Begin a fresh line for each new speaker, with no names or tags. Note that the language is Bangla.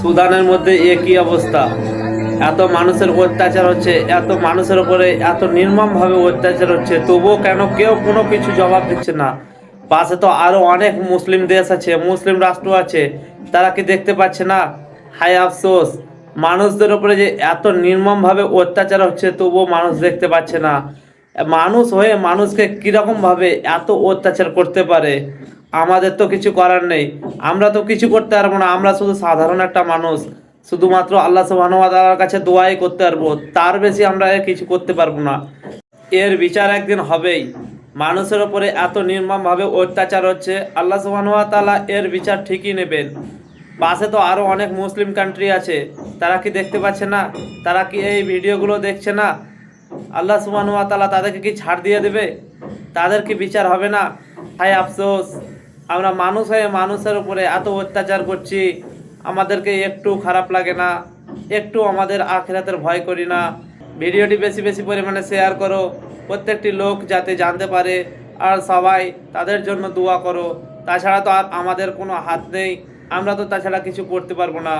সুদানের মধ্যে একই অবস্থা। এত মানুষের অত্যাচার হচ্ছে, এত মানুষের উপরে এত নির্মমভাবে অত্যাচার হচ্ছে, তবুও কেন কেউ কোনো কিছু জবাব দিচ্ছে না? পাশে তো আরো অনেক মুসলিম দেশ আছে, মুসলিম রাষ্ট্র আছে, তারা কি দেখতে পাচ্ছে না? হায় আফসোস, মানুষদের উপরে যে এত নির্মমভাবে অত্যাচার হচ্ছে তবুও মানুষ দেখতে পাচ্ছে না। মানুষ হয়ে মানুষকে কিরকম ভাবে এত অত্যাচার করতে পারে? আমাদের তো কিছু করার নেই, আমরা তো কিছু করতে পারবো না, আমরা শুধু সাধারণ একটা মানুষ, শুধুমাত্র আল্লাহ সুবহানাহু ওয়া তাআলার কাছে দোয়াই করতে পারবো, তার বেশি আমরা কিছু করতে পারবো না। এর বিচার একদিন হবেই। মানুষের উপরে এত নির্মমভাবে অত্যাচার হচ্ছে, আল্লাহ সুবহানাহু ওয়া তাআলা এর বিচার ঠিকই নেবেন। পাশে তো আরো অনেক মুসলিম কান্ট্রি আছে, তারা কি দেখতে পাচ্ছে না? তারা কি এই ভিডিওগুলো দেখছে না? আল্লাহ সুবহানাহু ওয়া তাআলা তাদেরকে কি ছাড় দিয়ে দেবে? তাদের কি বিচার হবে না? হায় আফসোস, আমরা মানুষ হয়ে মানুষের উপরে এত অত্যাচার করছি, আমাদেরকে একটু খারাপ লাগে না? একটু আমাদের আখিরাতের ভয় করি না? ভিডিওটি বেশি বেশি পরিমাণে শেয়ার করো, প্রত্যেকটি লোক যাতে জানতে পারে, আর সবাই তাদের জন্য দোয়া করো। তাছাড়া তো আর আমাদের কোনো হাত নেই, আমরা তো তাছাড়া কিছু করতে পারবো না।